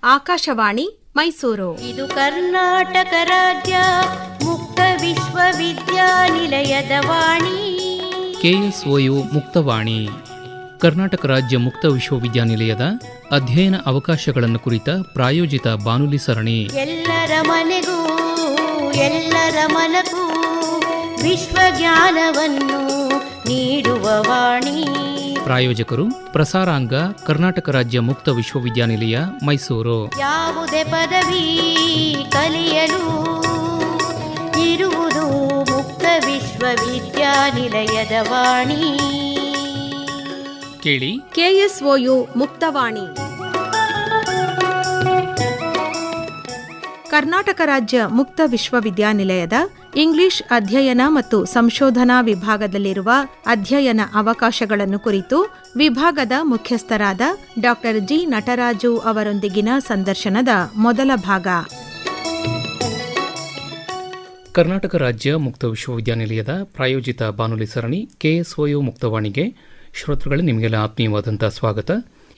ಆಕಾಶವಾಣಿ ಮೈಸೂರು. ಇದು ಕರ್ನಾಟಕ ರಾಜ್ಯ ಮುಕ್ತ ವಿಶ್ವವಿದ್ಯಾನಿಲಯದ ವಾಣಿ. KSOU ಮುಕ್ತವಾಣಿ ಕರ್ನಾಟಕ ರಾಜ್ಯ ಮುಕ್ತ ವಿಶ್ವವಿದ್ಯಾನಿಲಯದ ಅಧ್ಯಯನ ಅವಕಾಶಗಳನ್ನು ಕುರಿತ ಪ್ರಾಯೋಜಿತ ಬಾನುಲಿ ಸರಣಿ. ಎಲ್ಲರ ಮನೆಗೂ ಎಲ್ಲರ ಮನಗೂ ವಿಶ್ವಜ್ಞಾನವನ್ನು ನೀಡುವ ವಾಣಿ. ಪ್ರಾಯೋಜಕರು ಪ್ರಸಾರಾಂಗ ಕರ್ನಾಟಕ ರಾಜ್ಯ ಮುಕ್ತ ವಿಶ್ವವಿದ್ಯಾನಿಲಯ ಮೈಸೂರು. ಯಾವುದೇ ಪದವಿ ಕಲಿಯಲು ಇರುವುದು ಮುಕ್ತ ವಿಶ್ವವಿದ್ಯಾನಿಲಯದ ವಾಣಿ. ಕೇಳಿ KSOU ಮುಕ್ತವಾಣಿ. ಕರ್ನಾಟಕ ರಾಜ್ಯ ಮುಕ್ತ ವಿಶ್ವವಿದ್ಯಾನಿಲಯದ ಇಂಗ್ಲಿಷ್ ಅಧ್ಯಯನ ಮತ್ತು ಸಂಶೋಧನಾ ವಿಭಾಗದಲ್ಲಿರುವ ಅಧ್ಯಯನ ಅವಕಾಶಗಳನ್ನು ಕುರಿತು ವಿಭಾಗದ ಮುಖ್ಯಸ್ಥರಾದ ಡಾ. ಜಿ. ನಟರಾಜು ಅವರೊಂದಿಗಿನ ಸಂದರ್ಶನದ ಮೊದಲ ಭಾಗ. ಕರ್ನಾಟಕ ರಾಜ್ಯ ಮುಕ್ತ ವಿಶ್ವವಿದ್ಯಾನಿಲಯದ ಪ್ರಾಯೋಜಿತ ಬಾನುಲಿ ಸರಣಿ KSOU ಮುಕ್ತವಾಣಿಗೆ ಶ್ರೋತೃಗಳೇ ನಿಮಗೆಲ್ಲ ಆತ್ಮೀಯವಾದಂಥ ಸ್ವಾಗತ.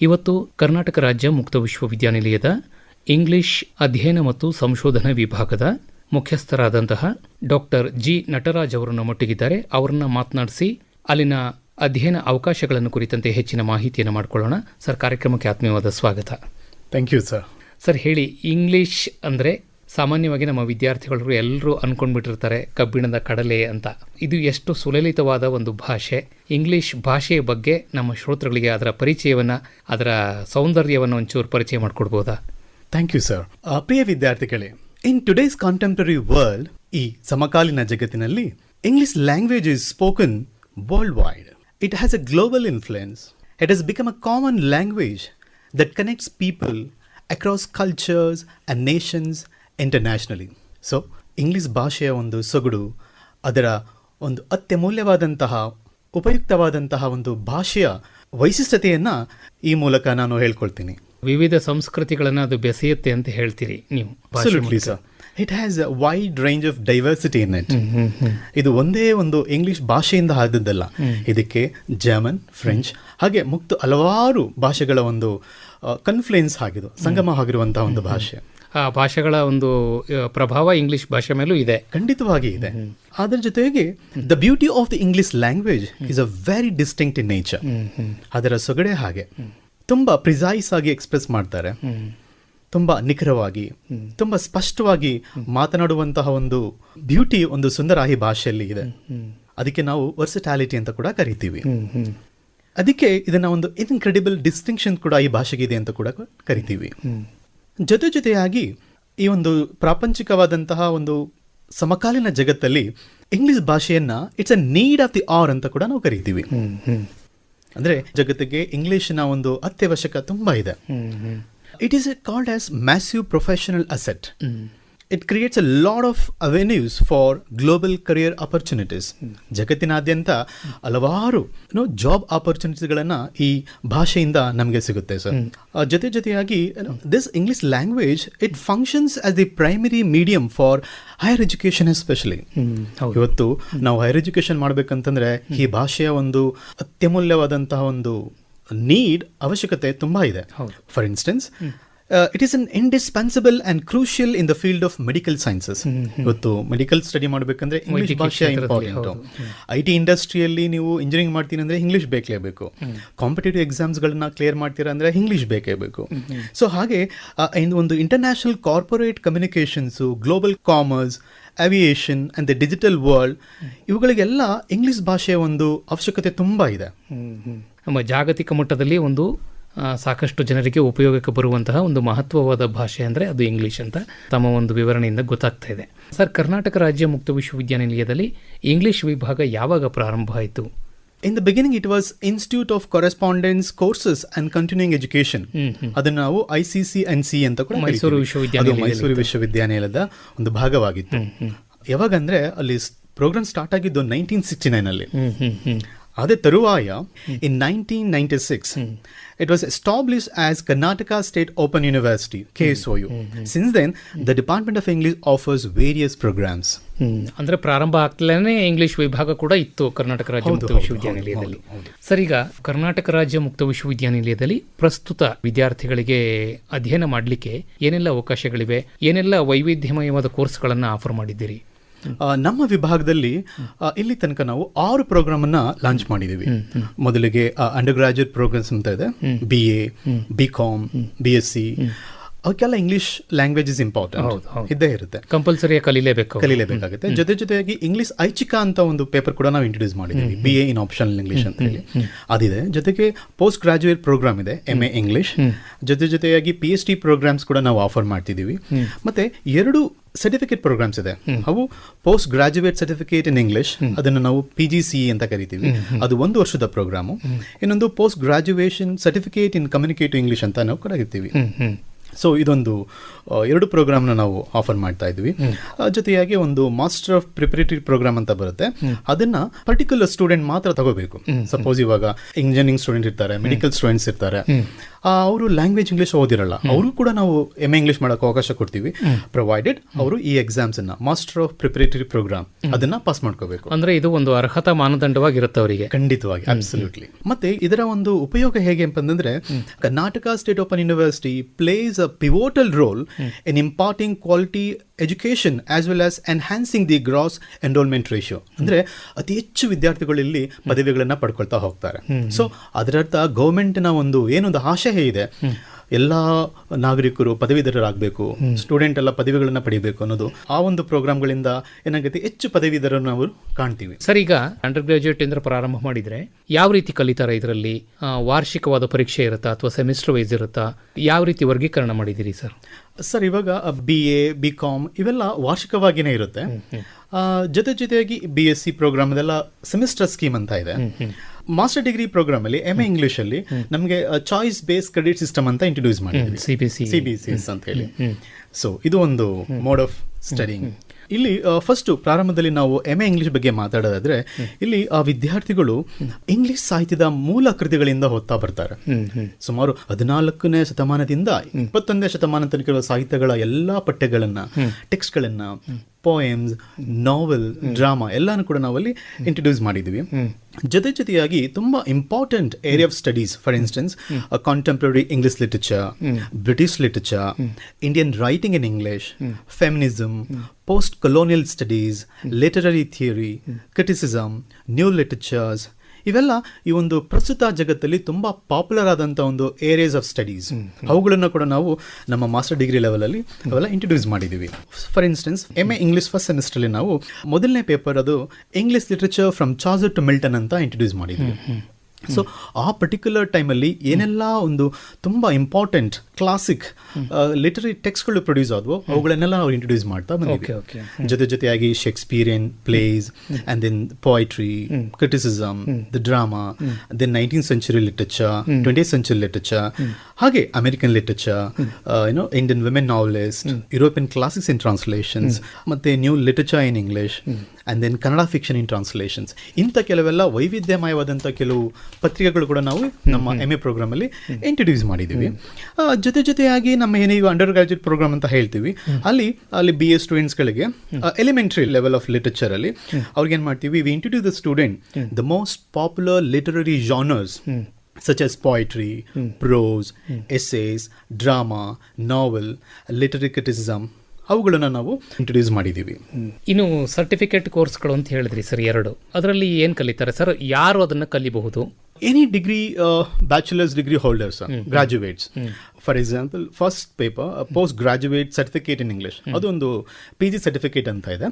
ಇವತ್ತು ಕರ್ನಾಟಕ ರಾಜ್ಯ ಮುಕ್ತ ವಿಶ್ವವಿದ್ಯಾನಿಲಯದ ಇಂಗ್ಲಿಷ್ ಅಧ್ಯಯನ ಮತ್ತು ಸಂಶೋಧನಾ ವಿಭಾಗದ ಮುಖ್ಯಸ್ಥರಾದಂತಹ ಡಾ. ಜಿ. ನಟರಾಜ್ ಅವರು ನಮ್ಮೊಟ್ಟಿಗಿದ್ದಾರೆ. ಅವರನ್ನ ಮಾತನಾಡಿಸಿ ಅಲ್ಲಿನ ಅಧ್ಯಯನ ಅವಕಾಶಗಳನ್ನು ಕುರಿತಂತೆ ಹೆಚ್ಚಿನ ಮಾಹಿತಿಯನ್ನು ಮಾಡಿಕೊಳ್ಳೋಣ. ಸರ್, ಕಾರ್ಯಕ್ರಮಕ್ಕೆ ಆತ್ಮೀಯವಾದ ಸ್ವಾಗತ. Thank you sir. ಸರ್, ಹೇಳಿ, ಇಂಗ್ಲಿಷ್ ಅಂದರೆ ಸಾಮಾನ್ಯವಾಗಿ ನಮ್ಮ ವಿದ್ಯಾರ್ಥಿಗಳು ಎಲ್ಲರೂ ಅಂದ್ಕೊಂಡ್ಬಿಟ್ಟಿರ್ತಾರೆ ಕಬ್ಬಿಣದ ಕಡಲೆ ಅಂತ. ಇದು ಎಷ್ಟು ಸುಲಲಿತವಾದ ಒಂದು ಭಾಷೆ. ಇಂಗ್ಲಿಷ್ ಭಾಷೆಯ ಬಗ್ಗೆ ನಮ್ಮ ಶ್ರೋತೃಗಳಿಗೆ ಅದರ ಪರಿಚಯವನ್ನು, ಅದರ ಸೌಂದರ್ಯವನ್ನು ಒಂಚೂರು ಪರಿಚಯ ಮಾಡಿಕೊಡ್ಬೋದಾ? Thank you sir. ಪ್ರಿಯ ವಿದ್ಯಾರ್ಥಿಗಳೇ, ಇನ್ ಟುಡೇಸ್ ಕಾಂಟೆಂಪರರಿ ವರ್ಲ್ಡ್, ಈ ಸಮಕಾಲೀನ ಜಗತ್ತಿನಲ್ಲಿ English language is spoken worldwide. It has a global influence. It has become a common language that connects people across cultures and nations internationally. So English ಭಾಷೆಯ ಒಂದು ಸೊಗಡು, ಅದರ ಒಂದು ಅತ್ಯಮೂಲ್ಯವಾದಂತಹ ಉಪಯುಕ್ತವಾದಂತಹ ಒಂದು ಭಾಷೆಯ ವೈಶಿಷ್ಟ್ಯತೆಯನ್ನು ಈ ಮೂಲಕ ನಾನು ಹೇಳ್ಕೊಳ್ತೀನಿ. ವಿವಿಧ ಸಂಸ್ಕೃತಿಗಳನ್ನು ಅದು ಬೆಸೆಯುತ್ತೆ ಅಂತ ಹೇಳ್ತೀರಿ ನೀವು. Absolutely, sir. It has a wide range of diversity in it. ಇದು ಒಂದೇ ಒಂದು ಇಂಗ್ಲಿಷ್ ಭಾಷೆಯಿಂದ ಆದದ್ದಲ್ಲ. ಇದಕ್ಕೆ ಜರ್ಮನ್, ಫ್ರೆಂಚ್ ಹಾಗೆ ಮುಕ್ತ ಹಲವಾರು ಭಾಷೆಗಳ ಒಂದು ಕನ್ಫ್ಲುಯೆನ್ಸ್ ಆಗಿದ್ದು, ಸಂಗಮ ಆಗಿರುವಂತಹ ಒಂದು ಭಾಷೆ. ಆ ಭಾಷೆಗಳ ಒಂದು ಪ್ರಭಾವ ಇಂಗ್ಲಿಷ್ ಭಾಷೆ ಮೇಲೂ ಇದೆ, ಖಂಡಿತವಾಗಿ ಇದೆ. ಅದರ ಜೊತೆಗೆ the beauty of the English language is a very distinct in nature. ಅದರ ಸೊಗಡೆ ಹಾಗೆ ತುಂಬ ಪ್ರಿಸೈಸ್ ಆಗಿ ಎಕ್ಸ್ಪ್ರೆಸ್ ಮಾಡ್ತಾರೆ, ತುಂಬ ನಿಖರವಾಗಿ, ತುಂಬ ಸ್ಪಷ್ಟವಾಗಿ ಮಾತನಾಡುವಂತಹ ಒಂದು ಬ್ಯೂಟಿ, ಒಂದು ಸುಂದರ ಈ ಭಾಷೆಯಲ್ಲಿ ಇದೆ. ಅದಕ್ಕೆ ನಾವು ವರ್ಸಟಾಲಿಟಿ ಅಂತ ಕೂಡ ಕರಿತೀವಿ. ಅದಕ್ಕೆ ಇದನ್ನ ಒಂದು ಇನ್ಕ್ರೆಡಿಬಲ್ ಡಿಸ್ಟಿಂಕ್ಷನ್ ಕೂಡ ಈ ಭಾಷೆಗೆ ಇದೆ ಅಂತ ಕೂಡ ಕರಿತೀವಿ. ಜೊತೆಯಾಗಿ ಈ ಒಂದು ಪ್ರಾಪಂಚಿಕವಾದಂತಹ ಒಂದು ಸಮಕಾಲೀನ ಜಗತ್ತಲ್ಲಿ ಇಂಗ್ಲಿಷ್ ಭಾಷೆಯನ್ನ it's a need of the hour ಅಂತ ಕೂಡ ನಾವು ಕರಿತೀವಿ. ಅಂದರೆ ಜಗತ್ತಿಗೆ ಇಂಗ್ಲಿಷ್ನ ಒಂದು ಅತ್ಯವಶ್ಯಕ ತುಂಬ ಇದೆ. It is called as massive professional asset. It creates a lot of avenues for global career opportunities. ಜಗತ್ತಿನಾದ್ಯಂತ ಹಲವಾರು ಜಾಬ್ ಆಪರ್ಚುನಿಟೀಸ್ಗಳನ್ನು ಈ ಭಾಷೆಯಿಂದ ನಮಗೆ ಸಿಗುತ್ತೆ ಸರ್. ಜೊತೆಯಾಗಿ this English language it functions as the primary medium for higher education especially. ಇವತ್ತು ನಾವು higher education ಮಾಡಬೇಕಂತಂದ್ರೆ ಈ ಭಾಷೆಯ ಒಂದು ಅತ್ಯಮೂಲ್ಯವಾದಂತಹ ಒಂದು ನೀಡ್, ಅವಶ್ಯಕತೆ ತುಂಬ ಇದೆ. For instance, it is an indispensable and crucial in the field of medical sciences. ಇವತ್ತು ಮೆಡಿಕಲ್ ಸ್ಟಡಿ ಮಾಡಬೇಕಂದ್ರೆ ಇಂಗ್ಲಿಷ್ ಭಾಷೆ ಇಂಪಾರ್ಟೆಂಟು. IT ಇಂಡಸ್ಟ್ರಿಯಲ್ಲಿ ನೀವು ಇಂಜಿನಿಯರಿಂಗ್ ಮಾಡ್ತೀನಿ ಅಂದರೆ ಇಂಗ್ಲಿಷ್ ಬೇಕೇಬೇಕು. ಕಾಂಪಿಟೇಟಿವ್ ಎಕ್ಸಾಮ್ಸ್ಗಳನ್ನ ಕ್ಲಿಯರ್ ಮಾಡ್ತೀರಾ ಅಂದರೆ ಇಂಗ್ಲಿಷ್ ಬೇಕೇ ಬೇಕು. ಸೊ ಹಾಗೆ ಒಂದು international corporate communications, global commerce, aviation and the digital world, ಇವುಗಳಿಗೆಲ್ಲ ಇಂಗ್ಲಿಷ್ ಭಾಷೆಯ ಒಂದು ಅವಶ್ಯಕತೆ ತುಂಬ ಇದೆ. ನಮ್ಮ ಜಾಗತಿಕ ಮಟ್ಟದಲ್ಲಿ ಒಂದು ಸಾಕಷ್ಟು ಜನರಿಗೆ ಉಪಯೋಗಕ್ಕೆ ಬರುವಂತಹ ಒಂದು ಮಹತ್ವವಾದ ಭಾಷೆ ಅಂದರೆ ಅದು ಇಂಗ್ಲಿಷ್ ಅಂತ ತಮ್ಮ ಒಂದು ವಿವರಣೆಯಿಂದ ಗೊತ್ತಾಗ್ತಾ ಇದೆ. ಸರ್, ಕರ್ನಾಟಕ ರಾಜ್ಯ ಮುಕ್ತ ವಿಶ್ವವಿದ್ಯಾನಿಲಯದಲ್ಲಿ ಇಂಗ್ಲಿಷ್ ವಿಭಾಗ ಯಾವಾಗ ಪ್ರಾರಂಭ ಆಯಿತು? In the beginning it was Institute of Correspondence Courses and Continuing Education. ಅದನ್ನು ನಾವು ICC&C ಅಂತ ಕೂಡ ಮೈಸೂರು ವಿಶ್ವವಿದ್ಯಾನಿಲಯದ ಒಂದು ಭಾಗವಾಗಿತ್ತು. ಯಾವಾಗಂದ್ರೆ ಅಲ್ಲಿ ಪ್ರೋಗ್ರಾಮ್ ಸ್ಟಾರ್ಟ್ ಆಗಿದ್ದು 1969 ಅಲ್ಲಿ. ಅದೇ ತರುವಾಯ ಇನ್ 1996 it was established as Karnataka State Open University, KSOU. Since then, the Department of English offers various programs. ಅಂದ್ರೆ ಪ್ರಾರಂಭ ಆಗ್ತಲೇ ಇಂಗ್ಲಿಷ್ ವಿಭಾಗ ಕೂಡ ಇತ್ತು ಕರ್ನಾಟಕ ರಾಜ್ಯ ಮುಕ್ತ ವಿಶ್ವವಿದ್ಯಾನಿಲಯದಲ್ಲಿ. ಸರ್, ಈಗ ಕರ್ನಾಟಕ ರಾಜ್ಯ ಮುಕ್ತ ವಿಶ್ವವಿದ್ಯಾನಿಲಯದಲ್ಲಿ ಪ್ರಸ್ತುತ ವಿದ್ಯಾರ್ಥಿಗಳಿಗೆ ಅಧ್ಯಯನ ಮಾಡಲಿಕ್ಕೆ ಏನೆಲ್ಲ ಅವಕಾಶಗಳಿವೆ, ಏನೆಲ್ಲ ವೈವಿಧ್ಯಮಯವಾದ ಕೋರ್ಸ್ಗಳನ್ನು ಆಫರ್ ಮಾಡಿದ್ದೀರಿ? ನಮ್ಮ ವಿಭಾಗದಲ್ಲಿ ಇಲ್ಲಿ ತನಕ ನಾವು 6 ಪ್ರೋಗ್ರಾಮ್ ಅನ್ನ ಲಾಂಚ್ ಮಾಡಿದೀವಿ. ಮೊದಲಿಗೆ ಅಂಡರ್ ಗ್ರಾಜುಯೇಟ್ ಪ್ರೋಗ್ರಾಮ್ಸ್ ಅಂತ ಇದೆ, BA, BCom, BSc. ಅವಕ್ಕೆಲ್ಲ ಇಂಗ್ಲಿಷ್ ಲ್ಯಾಂಗ್ವೇಜ್ ಇಸ್ ಇಂಪಾರ್ಟೆಂಟ್ ಇದ್ದೇ ಇರುತ್ತೆ, ಕಂಪಲ್ಸರಿ ಕಲಿಲೇಬೇಕಾಗುತ್ತೆ. ಜೊತೆಗೆ ಇಂಗ್ಲಿಷ್ ಐಚ್ಛಿಕ ಅಂತ ಒಂದು ಪೇಪರ್ ಕೂಡ ನಾವು ಇಂಟ್ರೊಡ್ಯೂಸ್ ಮಾಡಿದ್ದೀವಿ, BA ಇನ್ ಆಪ್ಷನಲ್ ಇಂಗ್ಲಿಷ್ ಅಂತ ಹೇಳಿ ಅದಿದೆ. ಜೊತೆಗೆ ಪೋಸ್ಟ್ ಗ್ರಾಜುಯೇಟ್ ಪ್ರೋಗ್ರಾಮ್ ಇದೆ, MA ಇಂಗ್ಲಿಷ್. ಜೊತೆಯಾಗಿ PhD ಪ್ರೋಗ್ರಾಮ್ಸ್ ಕೂಡ ನಾವು ಆಫರ್ ಮಾಡ್ತಿದ್ದೀವಿ. ಮತ್ತೆ 2 ಸರ್ಟಿಫಿಕೇಟ್ ಪ್ರೋಗ್ರಾಮ್ಸ್ ಇದೆ. ಅವು post graduate certificate in English, ಅದನ್ನು ನಾವು PGCE ಅಂತ ಕರಿತೀವಿ, ಅದು 1 ವರ್ಷದ ಪ್ರೋಗ್ರಾಮು. ಇನ್ನೊಂದು post graduation certificate in communicative English ಅಂತ ನಾವು ಕರೀತೀವಿ. ಸೊ ಇದೊಂದು 2 ಪ್ರೋಗ್ರಾಮ್ನ ನಾವು ಆಫರ್ ಮಾಡ್ತಾ ಇದ್ವಿ. ಜೊತೆಯಾಗಿ ಒಂದು ಮಾಸ್ಟರ್ ಆಫ್ ಪ್ರಿಪರೇಟರಿ ಪ್ರೋಗ್ರಾಮ್ ಅಂತ ಬರುತ್ತೆ, ಅದನ್ನ ಪರ್ಟಿಕ್ಯುಲರ್ ಸ್ಟೂಡೆಂಟ್ ಮಾತ್ರ ತಗೋಬೇಕು. ಸಪೋಸ್ ಇವಾಗ ಇಂಜಿನಿಯರಿಂಗ್ ಸ್ಟೂಡೆಂಟ್ ಇರ್ತಾರೆ, ಮೆಡಿಕಲ್ ಸ್ಟೂಡೆಂಟ್ಸ್ ಇರ್ತಾರೆ, ಅವರು ಲ್ಯಾಂಗ್ವೇಜ್ ಇಂಗ್ಲಿಷ್ ಓದಿರಲ್ಲ, ಅವರು ಕೂಡ ನಾವು MA ಇಂಗ್ಲಿಷ್ ಮಾಡೋಕೆ ಅವಕಾಶ ಕೊಡ್ತೀವಿ, ಪ್ರೊವೈಡೆಡ್ ಅವರು ಈ ಎಕ್ಸಾಮ್ಸ್ ಅನ್ನ ಮಾಸ್ಟರ್ ಆಫ್ ಪ್ರಿಪರೇಟರಿ ಪ್ರೋಗ್ರಾಮ್ ಅದನ್ನ ಪಾಸ್ ಮಾಡ್ಕೋಬೇಕು. ಅಂದ್ರೆ ಇದು ಒಂದು ಅರ್ಹತಾ ಮಾನದಂಡವಾಗಿರುತ್ತೆ ಅವರಿಗೆ. ಖಂಡಿತವಾಗಿ, ಅಬ್ಸಲ್ಯೂಟ್ಲಿ. ಮತ್ತೆ ಇದರ ಒಂದು ಉಪಯೋಗ ಹೇಗೆ ಅಂತಂದ್ರೆ, Karnataka state open university plays a pivotal role in imparting quality education as well as enhancing the gross enrollment ratio. ಅಂದ್ರೆ ಅತಿ ಹೆಚ್ಚು ವಿದ್ಯಾರ್ಥಿಗಳು ಇಲ್ಲಿ ಪದವಿಗಳನ್ನ ಪಡ್ಕೊಳ್ತಾ ಹೋಗ್ತಾರೆ. ಸೊ ಅದರರ್ಥ ಗೌರ್ಮೆಂಟ್ನ ಒಂದು ಏನೊಂದು ಆಶಯ ಇದೆ, ಎಲ್ಲ ನಾಗರಿಕರು ಪದವೀಧರರಾಗಬೇಕು, ಸ್ಟೂಡೆಂಟ್ ಎಲ್ಲ ಪದವಿಗಳನ್ನ ಪಡಿಬೇಕು ಅನ್ನೋದು. ಆ ಒಂದು ಪ್ರೋಗ್ರಾಮ್ಗಳಿಂದ ಏನಾಗುತ್ತೆ, ಹೆಚ್ಚು ಪದವೀಧರನ್ನು ನಾವು ಕಾಣ್ತೀವಿ. ಸರ್, ಈಗ ಅಂಡರ್ ಗ್ರಾಜುಯೇಟ್ ಇಂದ ಪ್ರಾರಂಭ ಮಾಡಿದ್ರೆ ಯಾವ ರೀತಿ ಕಲಿತಾರೆ? ಇದರಲ್ಲಿ ವಾರ್ಷಿಕವಾದ ಪರೀಕ್ಷೆ ಇರುತ್ತಾ ಅಥವಾ ಸೆಮಿಸ್ಟರ್ ವೈಸ್ ಇರುತ್ತಾ? ಯಾವ ರೀತಿ ವರ್ಗೀಕರಣ ಮಾಡಿದ್ದೀರಿ ಸರ್? ಸರ್, ಇವಾಗ BA, BCom ಇವೆಲ್ಲ ವಾರ್ಷಿಕವಾಗಿಯೇ ಇರುತ್ತೆ. ಜೊತೆಯಾಗಿ BSc ಪ್ರೋಗ್ರಾಮ್ ಅದೆಲ್ಲ ಸೆಮಿಸ್ಟರ್ ಸ್ಕೀಮ್ ಅಂತ ಇದೆ. ಮಾಸ್ಟರ್ ಡಿಗ್ರಿ ಪ್ರೋಗ್ರಾಮ್ ಅಲ್ಲಿ MA ಇಂಗ್ಲಿಷ್ ಅಲ್ಲಿ ನಮಗೆ ಚಾಯ್ಸ್ ಬೇಸ್ ಕ್ರೆಡಿಟ್ ಸಿಸ್ಟಮ್ ಅಂತ ಇಂಟ್ರೊಡ್ಯೂಸ್ ಮಾಡಿದ್ವಿ, CBCS ಅಂತ ಹೇಳಿ. ಸೊ ಇದು ಒಂದು ಮೋಡ್ ಆಫ್ ಸ್ಟಡಿಂಗ್. ಇಲ್ಲಿ ಫಸ್ಟ್ ಪ್ರಾರಂಭದಲ್ಲಿ ನಾವು MA ಇಂಗ್ಲಿಷ್ ಬಗ್ಗೆ ಮಾತಾಡೋದಾದ್ರೆ, ಇಲ್ಲಿ ಆ ವಿದ್ಯಾರ್ಥಿಗಳು ಇಂಗ್ಲಿಷ್ ಸಾಹಿತ್ಯದ ಮೂಲ ಕೃತಿಗಳಿಂದ ಓದ್ತಾ ಬರ್ತಾರೆ. ಸುಮಾರು 14ನೇ ಶತಮಾನದಿಂದ 21ನೇ ಶತಮಾನ ತನಕ ಇರುವ ಸಾಹಿತ್ಯಗಳ ಎಲ್ಲಾ ಪಠ್ಯಗಳನ್ನ, ಟೆಕ್ಸ್ಟ್ಗಳನ್ನ, ಪೋಯಮ್ಸ್, ನಾವೆಲ್, ಡ್ರಾಮಾ ಎಲ್ಲಾನು ಕೂಡ ನಾವಲ್ಲಿ ಇಂಟ್ರೊಡ್ಯೂಸ್ ಮಾಡಿದ್ವಿ. ಜೊತೆಯಾಗಿ ತುಂಬಾ important area of studies, for instance contemporary English literature, British literature, Indian writing in English, feminism, post colonial studies, literary theory, criticism, new literatures, ಇವೆಲ್ಲ ಈ ಒಂದು ಪ್ರಸ್ತುತ ಜಗತ್ತಲ್ಲಿ ತುಂಬಾ ಪಾಪ್ಯುಲರ್ ಆದಂಥ ಒಂದು ಏರಿಯಾಸ್ ಆಫ್ ಸ್ಟಡೀಸ್. ಅವುಗಳನ್ನು ಕೂಡ ನಾವು ನಮ್ಮ ಮಾಸ್ಟರ್ ಡಿಗ್ರಿ ಲೆವೆಲಲ್ಲಿ ಅವೆಲ್ಲ ಇಂಟ್ರೊಡ್ಯೂಸ್ ಮಾಡಿದ್ದೀವಿ. For instance MA English first ಸೆಮಿಸ್ಟರ್ಲಿ ನಾವು ಮೊದಲನೇ ಪೇಪರ್ ಅದು English literature from Chaucer to Milton ಅಂತ ಇಂಟ್ರೊಡ್ಯೂಸ್ ಮಾಡಿದ್ವಿ. ಸೊ ಆ ಪರ್ಟಿಕ್ಯುಲರ್ ಟೈಮಲ್ಲಿ ಏನೆಲ್ಲ ಒಂದು ತುಂಬ ಇಂಪಾರ್ಟೆಂಟ್ ಕ್ಲಾಸಿಕ್ ಲಿಟರರಿ ಟೆಕ್ಸ್ಟ್ಗಳು ಪ್ರೊಡ್ಯೂಸ್ ಆದವು ಅವುಗಳನ್ನೆಲ್ಲ ನಾವು ಇಂಟ್ರೊಡ್ಯೂಸ್ ಮಾಡ್ತಾ ಬಂದಿದ್ವಿ. ಜೊತೆಯಾಗಿ Shakespearean plays and then poetry, criticism, the drama, then 19th century literature, 20th century literature, ಹಾಗೆ American literature, Indian women novelist, European classics in translations, ಮತ್ತೆ new literature in English, and then Kannada fiction in translations. ಇಂಥ ಕೆಲವೆಲ್ಲ ವೈವಿಧ್ಯಮಯವಾದಂಥ ಕೆಲವು ಪತ್ರಿಕೆಗಳು ಕೂಡ ನಾವು ನಮ್ಮ MA ಪ್ರೋಗ್ರಾಮಲ್ಲಿ introduce ಮಾಡಿದ್ದೀವಿ. ಜೊತೆಯಾಗಿ ನಮ್ಮ ಏನಿಗೆ ಅಂಡರ್ ಗ್ರಾಜುಯೇಟ್ ಪ್ರೋಗ್ರಾಮ್ ಅಂತ ಹೇಳ್ತೀವಿ, ಅಲ್ಲಿ BA ಸ್ಟೂಡೆಂಟ್ಸ್ಗಳಿಗೆ ಎಲಿಮೆಂಟ್ರಿ ಲೆವೆಲ್ ಆಫ್ ಲಿಟರೇಚರ್ ಅಲ್ಲಿ ಅವ್ರಿಗೆ ಏನು ಮಾಡ್ತೀವಿ, we introduce the student the most popular literary genres such as poetry, prose, essays, drama, novel, literary criticism, ಅವುಗಳನ್ನು ನಾವು ಇಂಟ್ರೊಡ್ಯೂಸ್ ಮಾಡಿದ್ದೀವಿ. ಇನ್ನು ಸರ್ಟಿಫಿಕೇಟ್ ಕೋರ್ಸ್ಗಳು ಅಂತ ಹೇಳಿದ್ರಿ ಸರ್ 2, ಅದರಲ್ಲಿ ಏನು ಕಲಿತಾರೆ ಸರ್? ಯಾರು ಅದನ್ನು ಕಲಿಬಹುದು? Any degree, bachelor's degree holders, graduates. For example first paper post graduate certificate in English, ಅದೊಂದು PG ಸರ್ಟಿಫಿಕೇಟ್ ಅಂತ ಇದೆ.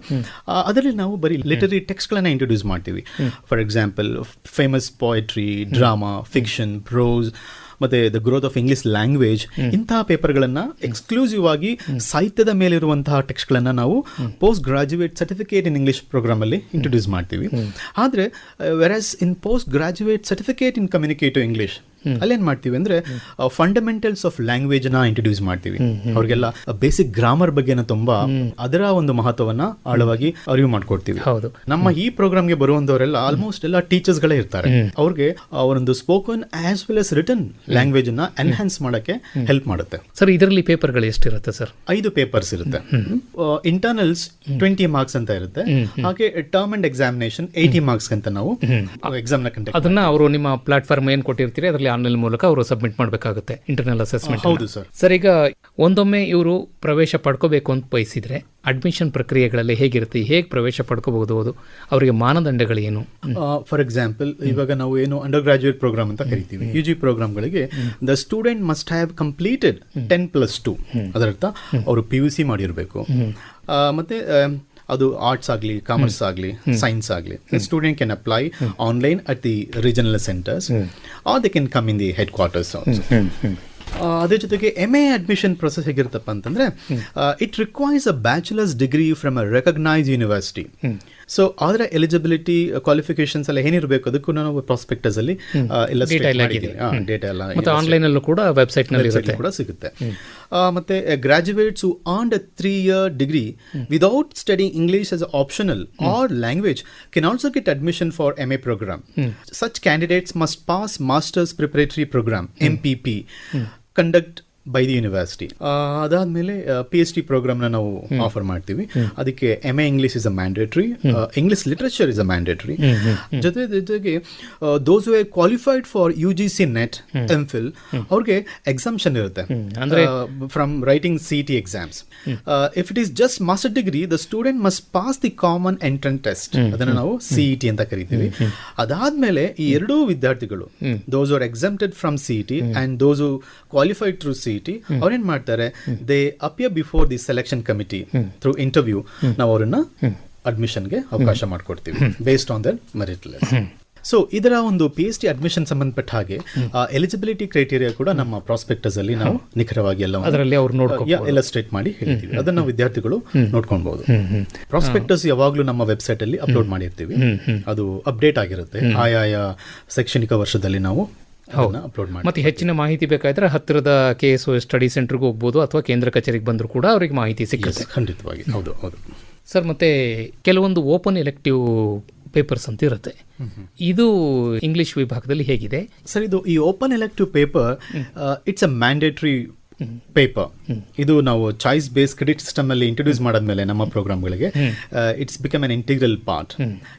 ಅದರಲ್ಲಿ ನಾವು ಬರೀ ಲಿಟರರಿ ಟೆಕ್ಸ್ಟ್ಗಳನ್ನು ಇಂಟ್ರೊಡ್ಯೂಸ್ ಮಾಡ್ತೀವಿ. For example famous poetry, drama, fiction, prose, ಮತ್ತೆ the growth of English language, ಇಂತಹ ಪೇಪರ್ಗಳನ್ನು ಎಕ್ಸ್ಕ್ಲೂಸಿವ್ ಆಗಿ ಸಾಹಿತ್ಯದ ಮೇಲಿರುವಂತಹ ಟೆಕ್ಸ್ಟ್ಗಳನ್ನು ನಾವು post graduate certificate in English ಪ್ರೋಗ್ರಾಮಲ್ಲಿ ಇಂಟ್ರೊಡ್ಯೂಸ್ ಮಾಡ್ತೀವಿ. ಆದರೆ versus in post graduate certificate in communicative English ಅಲ್ಲೇನ್ ಮಾಡ್ತೀವಿ ಅಂದ್ರೆ ಫಂಡಮೆಂಟಲ್ಸ್ ಆಫ್ ಲ್ಯಾಂಗ್ವೇಜ್ ನ ಇಂಟ್ರೊಡ್ಯೂಸ್ ಮಾಡ್ತೀವಿ. ಅವ್ರಿಗೆಲ್ಲ ಬೇಸಿಕ್ ಗ್ರಾಮರ್ ಬಗ್ಗೆ ತುಂಬಾ ಅದರ ಒಂದು ಮಹತ್ವವನ್ನ ಆಳವಾಗಿ ಅರಿವು ಮಾಡ್ಕೊಡ್ತೀವಿ. ನಮ್ಮ ಈ ಪ್ರೋಗ್ರಾಮ್ಗೆ ಬರುವಂತವರೆಲ್ಲ ಆಲ್ಮೋಸ್ಟ್ ಎಲ್ಲ ಟೀಚರ್ಸ್ ಗಳೇ ಇರ್ತಾರೆ. ಅವ್ರಿಗೆ ಅವರೊಂದು spoken as well as written language ಅನ್ನ ಎನ್ಹಾನ್ಸ್ ಮಾಡಕ್ಕೆ ಹೆಲ್ಪ್ ಮಾಡುತ್ತೆ. ಸರ್, ಇದರಲ್ಲಿ ಪೇಪರ್ಗಳು ಎಷ್ಟಿರುತ್ತೆ ಸರ್? 5 ಪೇಪರ್ಸ್ ಇರುತ್ತೆ. ಇಂಟರ್ನಲ್ಸ್ 20 ಮಾರ್ಕ್ಸ್ ಅಂತ ಇರುತ್ತೆ. ಹಾಗೆ ಟರ್ಮ್ ಅಂಡ್ ಎಕ್ಸಾಮಿನೇಷನ್ 80 ಮಾರ್ಕ್ಸ್ ಅಂತ ನಾವು ಎಕ್ಸಾಮ್ ನ ಕಂಡಕ್ಟ್. ಅದನ್ನ ಅವರು ನಿಮ್ಮ ಪ್ಲಾಟ್ಫಾರ್ಮ್ ಏನ್ ಕೊಟ್ಟಿರ್ತೀರಿ ಅದರಲ್ಲಿ ಆನ್ಲೈನ್ ಮೂಲಕ ಅವರು ಸಬ್ಮಿಟ್ ಮಾಡಬೇಕಾಗುತ್ತೆ ಇಂಟರ್ನಲ್ ಅಸೆಸ್ಮೆಂಟ್. ಹೌದು ಸರ್. ಸರ್, ಈಗ ಒಂದೊಮ್ಮೆ ಇವರು ಪ್ರವೇಶ ಪಡ್ಕೋಬೇಕು ಅಂತ ಬಯಸಿದ್ರೆ ಅಡ್ಮಿಷನ್ ಪ್ರಕ್ರಿಯೆಗಳಲ್ಲಿ ಹೇಗಿರುತ್ತೆ, ಹೇಗೆ ಪ್ರವೇಶ ಪಡ್ಕೋಬಹುದು, ಅವರಿಗೆ ಮಾನದಂಡಗಳೇನು? ಫಾರ್ ಎಕ್ಸಾಂಪಲ್, ಇವಾಗ ನಾವು ಏನು ಅಂಡರ್ ಗ್ರಾಜುಯೇಟ್ ಪ್ರೋಗ್ರಾಮ್ ಅಂತ ಕರಿತೀವಿ, UG ಪ್ರೋಗ್ರಾಮ್ಗಳಿಗೆ the student must have completed 10+2. ಅದರರ್ಥ ಅವರು PUC ಮಾಡಿರಬೇಕು. ಮತ್ತೆ ಅದು ಆರ್ಟ್ಸ್ ಆಗಲಿ, ಕಾಮರ್ಸ್ ಆಗಲಿ, ಸೈನ್ಸ್ ಆಗಲಿ. Student can apply online at the regional centres or they can come in the headquarters also. ಅದ್ರ ಜೊತೆಗೆ MA ಅಡ್ಮಿಷನ್ ಪ್ರೊಸೆಸ್ ಹೇಗಿರುತ್ತಪ್ಪ ಅಂತಂದ್ರೆ, it requires a bachelor's degree from a recognise university. So ಅದರ eligibility qualifications ಎಲ್ಲ ಏನಿರಬೇಕು ಅದಕ್ಕೂ ನಾವು prospectus ಅಲ್ಲಿ ಡೇಟಾ ಎಲ್ಲ ಆನ್ಲೈನ್ ಅಲ್ಲೂ ಕೂಡ ವೆಬ್ಸೈಟ್ ನಲ್ಲಿ ಕೂಡ ಸಿಗುತ್ತೆ. ಮತ್ತೆ graduates who earned a 3-year degree without studying English as an optional or language can also get admission for MA program. Such candidates must pass Masters Preparatory Program MPP conduct by the university. ಅದಾದ್ಮೇಲೆ PhD ಪ್ರೋಗ್ರಾಮ್ನ ನಾವು offer ಮಾಡ್ತೀವಿ. ಅದಕ್ಕೆ MA English is a mandatory, English literature is a mandatory. ಜೊತೆಗೆ those who qualified for UGC NET MPhil ಅವ್ರಿಗೆ exemption ಇರುತ್ತೆ from writing CET exams. If it is just master degree, the student must pass the common entrance test, ಅದನ್ನು ನಾವು CET ಅಂತ ಕರಿತೀವಿ. ಅದಾದ್ಮೇಲೆ ಈ ಎರಡೂ ವಿದ್ಯಾರ್ಥಿಗಳು, those are exempted from CET and those who qualified through CET, ಅವ್ರೇನ್ ಮಾಡ್ತಾರೆ, they appear before the selection committee through interview. ನಾವು ಅವರನ್ನ ಅಡ್ಮಿಷನ್ಗೆ ಅವಕಾಶ ಮಾಡಿಕೊಡ್ತೀವಿ based on their merit list. So ಇದರ ಒಂದು PhD ಅಡ್ಮಿಷನ್ ಸಂಬಂಧಪಟ್ಟ ಹಾಗೆ ಎಲಿಜಿಬಿಲಿಟಿ ಕ್ರೈಟೀರಿಯಾ ಕೂಡ ನಮ್ಮ ಪ್ರಾಸ್ಪೆಕ್ಟಸ್ ಅಲ್ಲಿ ನಾವು ನಿಖರವಾಗಿ ಎಲಸ್ಟ್ರೇಟ್ ಮಾಡಿ ಹೇಳ್ತೀವಿ. ಅದನ್ನ ವಿದ್ಯಾರ್ಥಿಗಳು ನೋಡ್ಕೊಳ್ಬಹುದು. ಪ್ರಾಸ್ಪೆಕ್ಟಸ್ ಯಾವಾಗ್ಲೂ ನಮ್ಮ ವೆಬ್ಸೈಟ್ ಅಲ್ಲಿ ಅಪ್ಲೋಡ್ ಮಾಡಿರ್ತೀವಿ. ಅದು ಅಪ್ಡೇಟ್ ಆಗಿರುತ್ತೆ ಆಯಾಯ ಶೈಕ್ಷಣಿಕ ವರ್ಷದಲ್ಲಿ ನಾವು ಅಪ್ಲೋಡ್ ಮಾಡಿ. ಮತ್ತೆ ಹೆಚ್ಚಿನ ಮಾಹಿತಿ ಬೇಕಾದ್ರೆ ಹತ್ತಿರದ KSO ಸ್ಟಡಿ ಸೆಂಟರ್ಗೆ ಹೋಗ್ಬೋದು ಅಥವಾ ಕೇಂದ್ರ ಕಚೇರಿಗೆ ಬಂದರೂ ಕೂಡ ಅವರಿಗೆ ಮಾಹಿತಿ ಸಿಗುತ್ತೆ. ಖಂಡಿತವಾಗಿ. ಹೌದು ಹೌದು ಸರ್. ಮತ್ತೆ ಕೆಲವೊಂದು ಓಪನ್ ಎಲೆಕ್ಟಿವ್ ಪೇಪರ್ಸ್ ಅಂತ ಇರುತ್ತೆ, ಇದು ಇಂಗ್ಲಿಷ್ ವಿಭಾಗದಲ್ಲಿ ಹೇಗಿದೆ ಸರ್? ಇದು ಈ open elective paper it's a mandatory paper. ಇದು ನಾವು ಚಾಯ್ಸ್ ಬೇಸ್ ಕ್ರೆಡಿಟ್ ಸಿಸ್ಟಮ್ ಅಲ್ಲಿ ಇಂಟ್ರೊಡ್ಯೂಸ್ ಮಾಡಾದ್ಮೇಲೆ ನಮ್ಮ ಪ್ರೋಗ್ರಾಮ್ಗಳಿಗೆ it's become an integral part.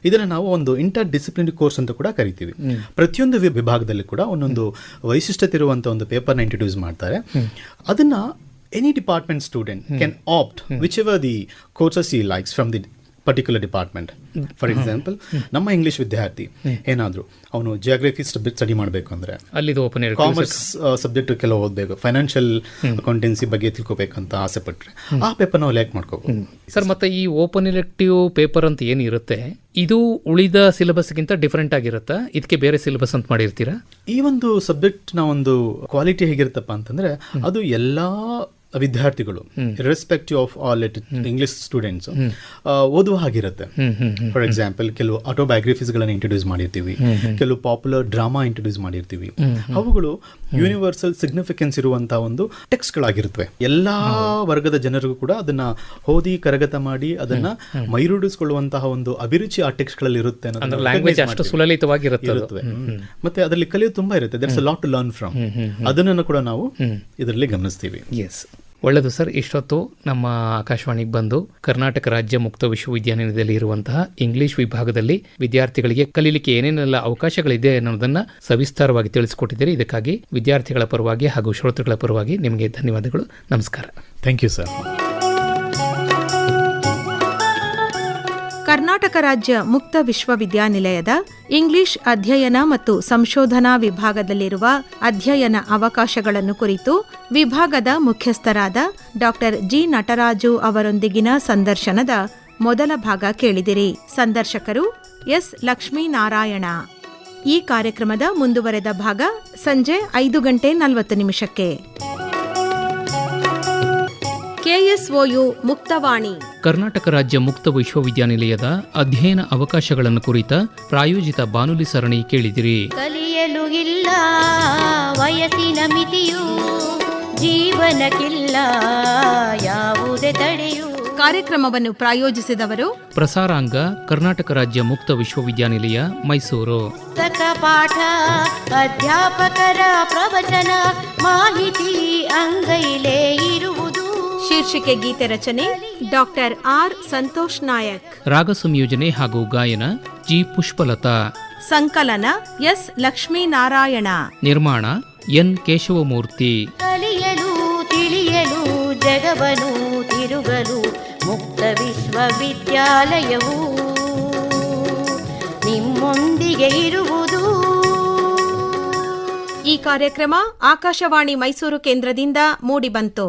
ಇದನ್ನ ನಾವು ಒಂದು ಇಂಟರ್ ಡಿಸಿಪ್ಲಿನರಿ ಕೋರ್ಸ್ ಅಂತ ಕೂಡ ಕರಿತೀವಿ. ಪ್ರತಿಯೊಂದು ವಿಭಾಗದಲ್ಲಿ ಕೂಡ ಒಂದೊಂದು ವೈಶಿಷ್ಟ್ಯತೆ ಇರುವಂತಹ ಒಂದು ಪೇಪರ್ನ ಇಂಟ್ರೊಡ್ಯೂಸ್ ಮಾಡ್ತಾರೆ. ಅದನ್ನ any department student can opt whichever the courses he likes from the particular department. For example, ನಮ್ಮ ಇಂಗ್ಲಿಷ್ ವಿದ್ಯಾರ್ಥಿ ಏನಾದರೂ ಅವನು ಜಿಯೋಗ್ರಫಿ ಸ್ಟಡಿ ಮಾಡಬೇಕು ಅಂದರೆ ಅಲ್ಲಿ ಕಾಮರ್ಸ್ ಸಬ್ಜೆಕ್ಟ್ ಕೆಲವು ಓದಬೇಕು, ಫೈನಾನ್ಷಿಯಲ್ ಅಕೌಂಟೆನ್ಸಿ ಬಗ್ಗೆ ತಿಳ್ಕೊಬೇಕಂತ ಆಸೆ ಪಟ್ಟರೆ ಆ ಪೇಪರ್ ನಾವು ಲೆಕ್ ಮಾಡ್ಕೋಬಹುದು ಸರ್. ಮತ್ತೆ ಈ ಓಪನ್ ಎಲೆಕ್ಟಿವ್ ಪೇಪರ್ ಅಂತ ಏನಿರುತ್ತೆ, ಇದು ಉಳಿದ ಸಿಲೆಬಸ್ಗಿಂತ ಡಿಫರೆಂಟ್ ಆಗಿರುತ್ತಾ? ಇದಕ್ಕೆ ಬೇರೆ ಸಿಲೆಬಸ್ ಅಂತ ಮಾಡಿರ್ತೀರಾ? ಈ ಒಂದು ಸಬ್ಜೆಕ್ಟ್ ನ ಒಂದು ಕ್ವಾಲಿಟಿ ಹೇಗಿರುತ್ತಪ್ಪ ಅಂತಂದ್ರೆ, ಅದು ಎಲ್ಲಾ ವಿದ್ಯಾರ್ಥಿಗಳು respective of all English students ಓದುವ ಹಾಗಿರುತ್ತೆ. ಫಾರ್ ಎಕ್ಸಾಂಪಲ್, ಕೆಲವು ಆಟೋಬಯೋಗ್ರಫೀಸ್ಗಳನ್ನು ಇಂಟ್ರೊಡ್ಯೂಸ್ ಮಾಡಿರ್ತೀವಿ, ಕೆಲವು ಪಾಪ್ಯುಲರ್ ಡ್ರಾಮಾ ಇಂಟ್ರೊಡ್ಯೂಸ್ ಮಾಡಿರ್ತೀವಿ. ಅವುಗಳು ಯೂನಿವರ್ಸಲ್ ಸಿಗ್ನಿಫಿಕೆನ್ಸ್ ಇರುವಂತಹ ಒಂದು ಟೆಕ್ಸ್ಟ್ಗಳಾಗಿರುತ್ತವೆ. ಎಲ್ಲಾ ವರ್ಗದ ಜನರಿಗೂ ಕೂಡ ಅದನ್ನ ಓದಿ ಕರಗತ ಮಾಡಿ ಅದನ್ನ ಮೈರೂಡಿಸಿಕೊಳ್ಳುವಂತಹ ಒಂದು ಅಭಿರುಚಿ ಆ ಟೆಕ್ಸ್ಟ್ಗಳಲ್ಲಿ ಇರುತ್ತೆ. ಮತ್ತೆ ಅದರಲ್ಲಿ ಕಲಿಯೋದು ತುಂಬಾ ಇರುತ್ತೆ. There's a lot to learn from. ಅದನ್ನು ಕೂಡ ನಾವು ಇದರಲ್ಲಿ ಗಮನಿಸ್ತೀವಿ. ಒಳ್ಳೆಯದು ಸರ್. ಇಷ್ಟೊತ್ತು ನಮ್ಮ ಆಕಾಶವಾಣಿಗೆ ಬಂದು ಕರ್ನಾಟಕ ರಾಜ್ಯ ಮುಕ್ತ ವಿಶ್ವವಿದ್ಯಾನಿಲಯದಲ್ಲಿ ಇರುವಂತಹ ಇಂಗ್ಲಿಷ್ ವಿಭಾಗದಲ್ಲಿ ವಿದ್ಯಾರ್ಥಿಗಳಿಗೆ ಕಲೀಲಿಕ್ಕೆ ಏನೇನೆಲ್ಲ ಅವಕಾಶಗಳಿದೆ ಅನ್ನೋದನ್ನು ಸವಿಸ್ತಾರವಾಗಿ ತಿಳಿಸಿಕೊಟ್ಟಿದ್ದೀರಿ. ಇದಕ್ಕಾಗಿ ವಿದ್ಯಾರ್ಥಿಗಳ ಪರವಾಗಿ ಹಾಗೂ ಶ್ರೋತೃಗಳ ಪರವಾಗಿ ನಿಮಗೆ ಧನ್ಯವಾದಗಳು. ನಮಸ್ಕಾರ. Thank you sir. ಕರ್ನಾಟಕ ರಾಜ್ಯ ಮುಕ್ತ ವಿಶ್ವವಿದ್ಯಾನಿಲಯದ ಇಂಗ್ಲಿಷ್ ಅಧ್ಯಯನ ಮತ್ತು ಸಂಶೋಧನಾ ವಿಭಾಗದಲ್ಲಿರುವ ಅಧ್ಯಯನ ಅವಕಾಶಗಳನ್ನು ಕುರಿತು ವಿಭಾಗದ ಮುಖ್ಯಸ್ಥರಾದ ಡಾಕ್ಟರ್ ಜಿ ನಟರಾಜು ಅವರೊಂದಿಗಿನ ಸಂದರ್ಶನದ ಮೊದಲ ಭಾಗ ಕೇಳಿದಿರಿ. ಸಂದರ್ಶಕರು ಎಸ್ ಲಕ್ಷ್ಮೀನಾರಾಯಣ. ಈ ಕಾರ್ಯಕ್ರಮದ ಮುಂದುವರೆದ ಭಾಗ ಸಂಜೆ 5:40 KSOU ಮುಕ್ತವಾಣಿ. ಕರ್ನಾಟಕ ರಾಜ್ಯ ಮುಕ್ತ ವಿಶ್ವವಿದ್ಯಾನಿಲಯದ ಅಧ್ಯಯನ ಅವಕಾಶಗಳನ್ನು ಕುರಿತ ಪ್ರಾಯೋಜಿತ ಬಾನುಲಿ ಸರಣಿ ಕೇಳಿದಿರಿ. ಕಲಿಯಲು ಇಲ್ಲ ವಯಸ್ಸಿನ ಮಿತಿಯು ಜೀವನಕ್ಕಿಲ್ಲ ಯಾವುದೇ ತಡೆಯು. ಕಾರ್ಯಕ್ರಮವನ್ನು ಪ್ರಾಯೋಜಿಸಿದವರು ಪ್ರಸಾರಾಂಗ ಕರ್ನಾಟಕ ರಾಜ್ಯ ಮುಕ್ತ ವಿಶ್ವವಿದ್ಯಾನಿಲಯ ಮೈಸೂರು. ಪುಸ್ತಕ ಪಾಠ ಅಧ್ಯಾಪಕರ ಪ್ರವಚನ ಮಾಹಿತಿ ಅಂಗೈಲೇ ಇರುವುದು. ಶೀರ್ಷಿಕೆ ಗೀತೆ ರಚನೆ ಡಾಕ್ಟರ್ ಆರ್ ಸಂತೋಷ್ ನಾಯಕ್. ರಾಗ ಸಂಯೋಜನೆ ಹಾಗೂ ಗಾಯನ ಜಿ ಪುಷ್ಪಲತಾ. ಸಂಕಲನ ಎಸ್ ಲಕ್ಷ್ಮೀನಾರಾಯಣ. ನಿರ್ಮಾಣ ಎನ್ ಕೇಶವಮೂರ್ತಿ. ಕಲಿಯಲು ತಿಳಿಯಲು ಜಗವನು ತಿರುಗಲು ಮುಕ್ತ ವಿಶ್ವವಿದ್ಯಾಲಯವು ನಿಮ್ಮೊಂದಿಗೆ ಇರುವುದು. ಈ ಕಾರ್ಯಕ್ರಮ ಆಕಾಶವಾಣಿ ಮೈಸೂರು ಕೇಂದ್ರದಿಂದ ಮೂಡಿಬಂತು.